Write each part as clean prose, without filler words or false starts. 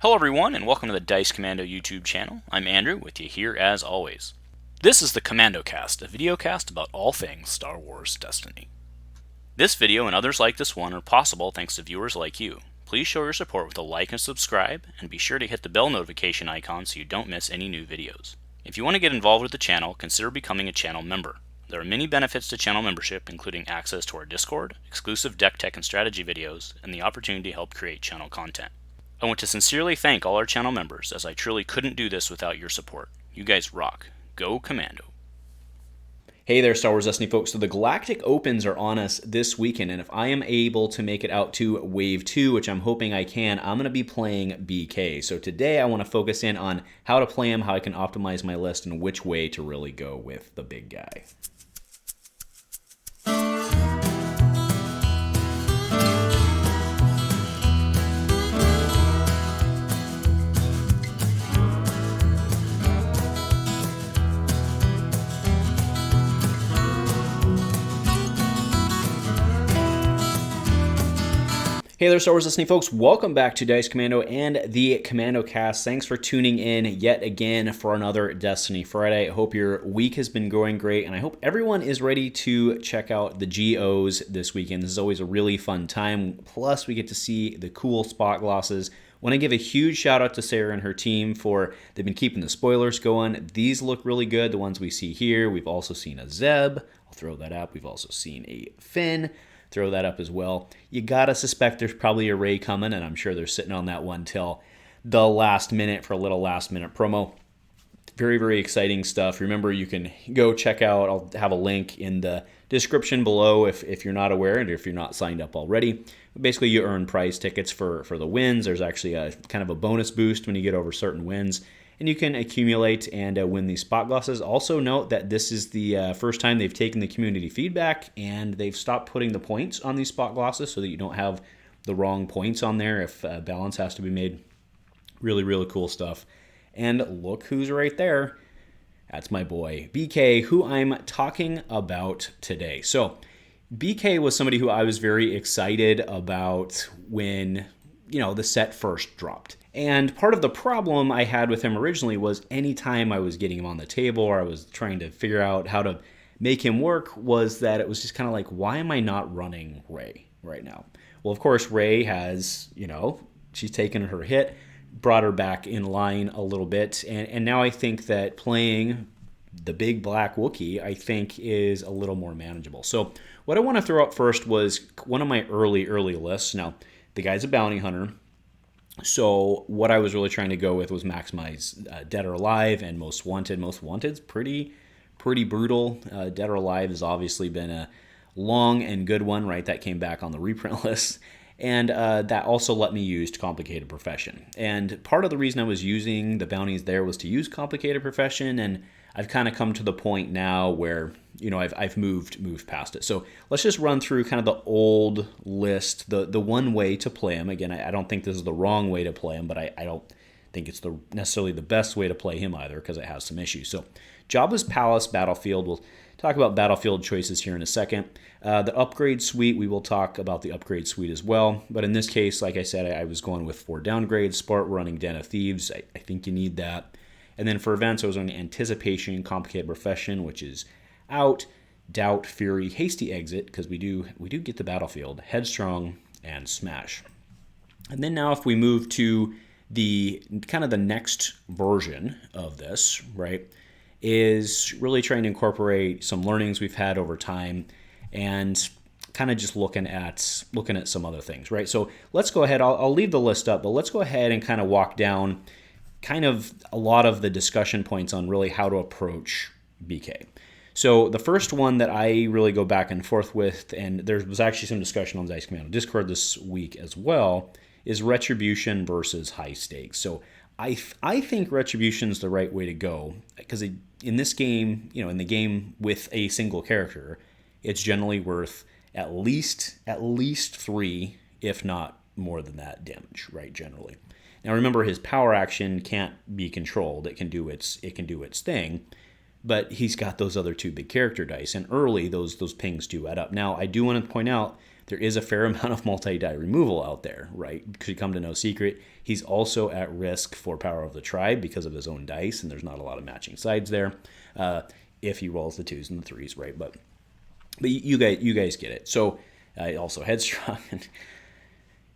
Hello everyone, and welcome to the Dice Commando YouTube channel. I'm Andrew, with you here as always. This is the Commando Cast, a video cast about all things Star Wars Destiny. This video and others like this one are possible thanks to viewers like you. Please show your support with a like and subscribe, and be sure to hit the bell notification icon so you don't miss any new videos. If you want to get involved with the channel, consider becoming a channel member. There are many benefits to channel membership, including access to our Discord, exclusive deck tech and strategy videos, and the opportunity to help create channel content. I want to sincerely thank all our channel members, as I truly couldn't do this without your support. You guys rock. Go Commando. Hey there, Star Wars Destiny folks. So the Galactic Opens are on us this weekend, and if I am able to make it out to Wave 2, which I'm hoping I can, I'm going to be playing BK. So today I want to focus in on how to play him, how I can optimize my list, and which way to really go with the big guy. Hey there, Star Wars Destiny folks. Welcome back to Dice Commando and the Commando Cast. Thanks for tuning in yet again for another Destiny Friday. I hope your week has been going great, and I hope everyone is ready to check out the GOs this weekend. This is always a really fun time. Plus, we get to see the cool spot glosses. I want to give a huge shout out to Sarah and her team they've been keeping the spoilers going. These look really good, the ones we see here. We've also seen a Zeb. I'll throw that up. We've also seen a Finn. Throw that up as well. You gotta suspect there's probably a Rey coming, and I'm sure they're sitting on that one till the last minute for a little last minute promo. Very, very exciting stuff. Remember, you can go check out, I'll have a link in the description below if you're not aware and if you're not signed up already. Basically, you earn prize tickets for the wins. There's actually a kind of a bonus boost when you get over certain wins, and you can accumulate and win these spot glosses. Also note that this is the first time they've taken the community feedback, and they've stopped putting the points on these spot glosses so that you don't have the wrong points on there if balance has to be made. Really, really cool stuff. And look who's right there. That's my boy, BK, who I'm talking about today. So BK was somebody who I was very excited about when, the set first dropped. And part of the problem I had with him originally was anytime I was getting him on the table or I was trying to figure out how to make him work was that it was just kind of like, why am I not running Rey right now? Well, of course, Rey has, she's taken her hit, brought her back in line a little bit. And now I think that playing the big black Wookiee, I think, is a little more manageable. So what I want to throw up first was one of my early lists. Now, the guy's a bounty hunter. So what I was really trying to go with was maximize Dead or Alive and Most Wanted. Most Wanted's pretty brutal. Dead or Alive has obviously been a long and good one, right? That came back on the reprint list. And that also let me use Complicated Profession. And part of the reason I was using the bounties there was to use Complicated Profession, and I've kind of come to the point now where, I've moved past it. So let's just run through kind of the old list, the one way to play him. Again, I don't think this is the wrong way to play him, but I don't think it's necessarily the best way to play him either because it has some issues. So Jabba's Palace Battlefield, we'll talk about battlefield choices here in a second. The upgrade suite, we will talk about the upgrade suite as well. But in this case, like I said, I was going with 4 downgrades, Spart running Den of Thieves. I think you need that. And then for events, I was on Anticipation, Complicated Profession, which is out, Doubt, Fury, Hasty Exit, because we do get the battlefield, Headstrong, and Smash. And then now if we move to the kind of the next version of this, right, is really trying to incorporate some learnings we've had over time and kind of just looking at some other things, right? So let's go ahead, I'll leave the list up, but let's go ahead and kind of walk down kind of a lot of the discussion points on really how to approach BK. So the first one that I really go back and forth with, and there was actually some discussion on Dice Commando Discord this week as well, is Retribution versus High Stakes. So I think Retribution is the right way to go because in this game, in the game with a single character, it's generally worth at least 3, if not more than that, damage, right? Generally. Now remember, his power action can't be controlled; it can do its thing. But he's got those other 2 big character dice, and early those pings do add up. Now, I do want to point out there is a fair amount of multi-die removal out there, right? Could come to no secret. He's also at risk for Power of the Tribe because of his own dice, and there's not a lot of matching sides there. If he rolls the 2s and the 3s, right? But you guys get it. So also headstrong.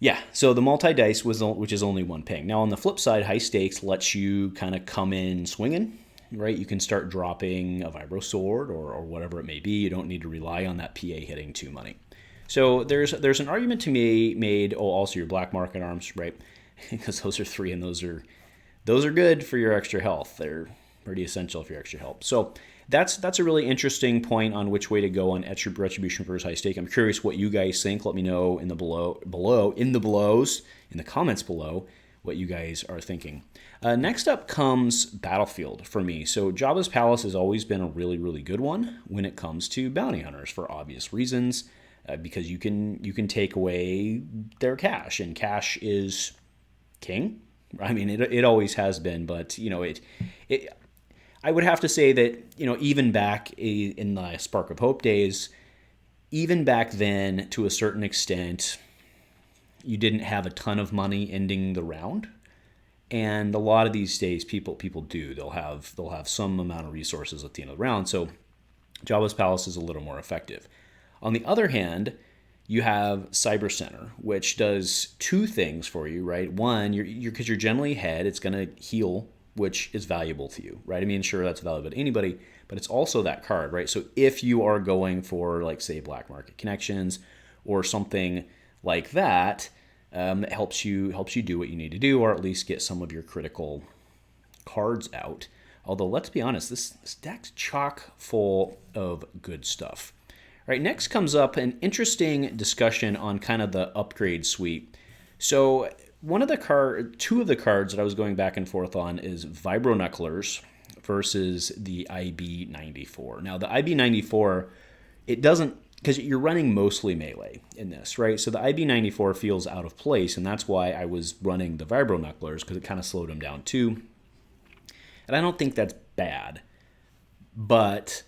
Yeah, so the multi-dice, which is only 1 ping. Now on the flip side, high stakes lets you kind of come in swinging, right? You can start dropping a vibro sword or whatever it may be. You don't need to rely on that PA hitting 2 money. So there's an argument to be made. Oh, also your black market arms, right? Because those are 3 and those are good for your extra health. They're pretty essential for your extra health. So that's a really interesting point on which way to go on Retribution versus high stake. I'm curious what you guys think. Let me know in the comments below what you guys are thinking. Next up comes Battlefield for me. So Jabba's Palace has always been a really, really good one when it comes to bounty hunters for obvious reasons, because you can take away their cash, and cash is king. I mean, it always has been, but I would have to say that, even back in the Spark of Hope days, even back then, to a certain extent, you didn't have a ton of money ending the round. And a lot of these days, people do. They'll have some amount of resources at the end of the round. So Jabba's Palace is a little more effective. On the other hand, you have Cyber Center, which does 2 things for you, right? One, because you're generally ahead, it's going to heal, which is valuable to you, right? I mean, sure, that's valuable to anybody, but it's also that card, right? So if you are going for, like, say, black market connections or something like that, it helps you do what you need to do, or at least get some of your critical cards out. Although, let's be honest, this deck's chock full of good stuff. All right, next comes up an interesting discussion on kind of the upgrade suite. So two of the cards that I was going back and forth on is Vibro Knucklers versus the IB94. Now, the IB94, it doesn't, because you're running mostly melee in this, right? So the IB94 feels out of place, and that's why I was running the Vibro Knucklers, because it kind of slowed them down too. And I don't think that's bad. But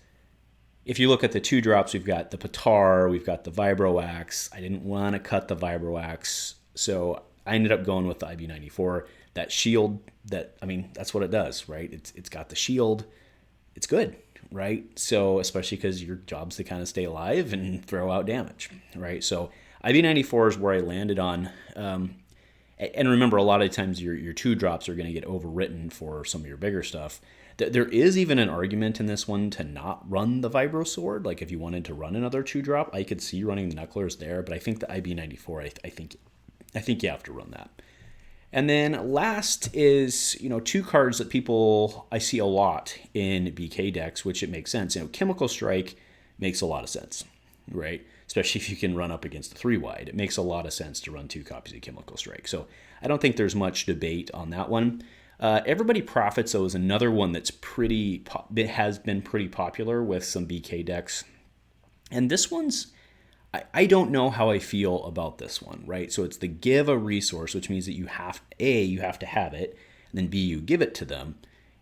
if you look at the 2 drops, we've got the Patar, we've got the Vibro Axe. I didn't want to cut the Vibro Axe, so I ended up going with the IB94. That shield, that's what it does, right? It's got the shield. It's good, right? So especially because your job's to kind of stay alive and throw out damage, right? So IB94 is where I landed on. And remember, a lot of times your 2 drops are going to get overwritten for some of your bigger stuff. There is even an argument in this one to not run the Vibro Sword. Like if you wanted to run another 2 drop, I could see running the Knucklers there, but I think the IB94, I think you have to run that. And then last is, 2 cards that I see a lot in BK decks, which it makes sense. Chemical Strike makes a lot of sense, right? Especially if you can run up against the 3-wide. It makes a lot of sense to run 2 copies of Chemical Strike. So I don't think there's much debate on that one. Everybody Profits, though, is another one that's has been pretty popular with some BK decks. And this one's, I don't know how I feel about this one, right? So it's the give a resource, which means that you have to have it, and then B, you give it to them,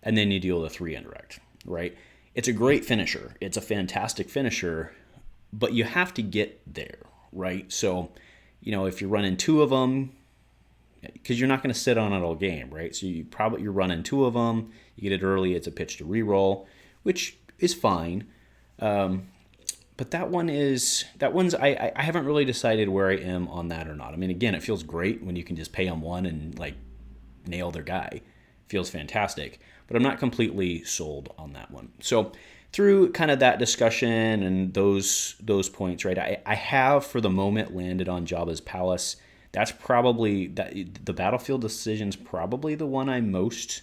and then you deal the 3 indirect, right? It's a great finisher. It's a fantastic finisher, but you have to get there, right? So, if you're running 2 of them, because you're not going to sit on it all game, right? So you're running 2 of them, you get it early, it's a pitch to reroll, which is fine. But that one's I haven't really decided where I am on that or not. I mean, again, it feels great when you can just pay them 1 and like nail their guy. It feels fantastic, but I'm not completely sold on that one. So through kind of that discussion and those points, right? I have for the moment landed on Jabba's Palace. That's probably the Battlefield decision's probably the one I'm most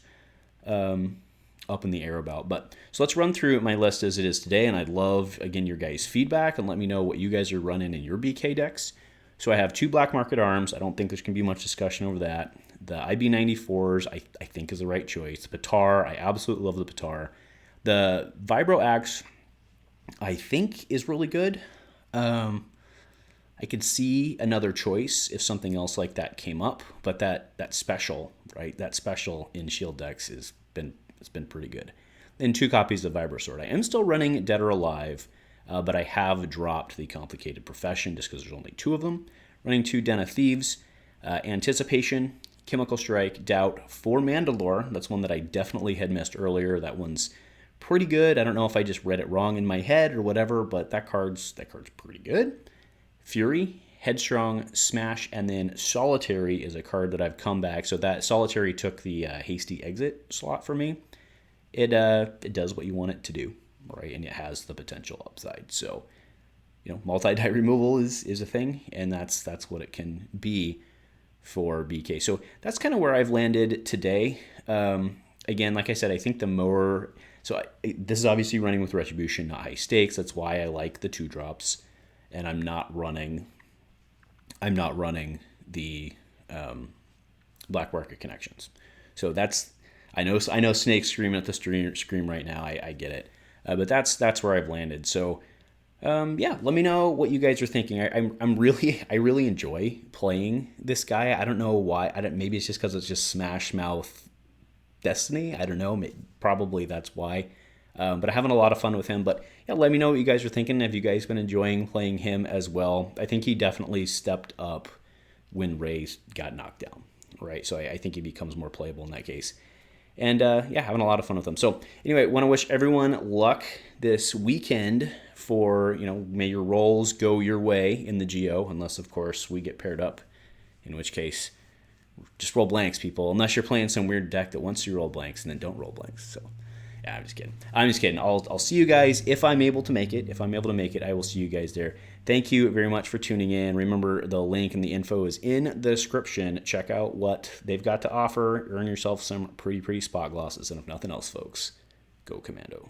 up in the air about. But so let's run through my list as it is today, and I'd love, again, your guys' feedback and let me know what you guys are running in your BK decks. So I have 2 Black Market Arms. I don't think there's going to be much discussion over that. The IB94s, I think, is the right choice. The Patar, I absolutely love the Patar. The Vibro Axe, I think, is really good. I could see another choice if something else like that came up, but that special, right? That special in Shield decks it's been pretty good. Then 2 copies of Vibro Sword. I am still running Dead or Alive. but I have dropped the Complicated Profession just because there's only 2 of them. Running 2 Den of Thieves, Anticipation, Chemical Strike, Doubt, 4 Mandalore. That's one that I definitely had missed earlier. That one's pretty good. I don't know if I just read it wrong in my head or whatever, but that card's pretty good. Fury, Headstrong, Smash, and then Solitary is a card that I've come back. So that Solitary took the Hasty Exit slot for me. It does what you want it to do, right? And it has the potential upside. So, multi-die removal is a thing, and that's what it can be for BK. So that's kind of where I've landed today. Again, like I said, I think the more... So this is obviously running with Retribution, not high stakes. That's why I like the 2 drops, and I'm not running the Black Market Connections. So that's... I know Snake's screaming at the screen right now. I get it. But that's where I've landed. So... let me know what you guys are thinking. I really enjoy playing this guy. I don't know why. Maybe it's just because it's just Smash Mouth Destiny. I don't know. Probably that's why. But I'm having a lot of fun with him. But yeah, let me know what you guys are thinking. Have you guys been enjoying playing him as well? I think he definitely stepped up when Rey got knocked down, right? So I think he becomes more playable in that case. And having a lot of fun with him. So anyway, want to wish everyone luck this weekend for, may your rolls go your way in the Geo, unless, of course, we get paired up, in which case, just roll blanks, people, unless you're playing some weird deck that wants you to roll blanks, and then don't roll blanks. So, yeah, I'm just kidding. I'll see you guys if I'm able to make it. If I'm able to make it, I will see you guys there. Thank you very much for tuning in. Remember, the link and the info is in the description. Check out what they've got to offer. Earn yourself some pretty spot glosses. And if nothing else, folks, go Commando.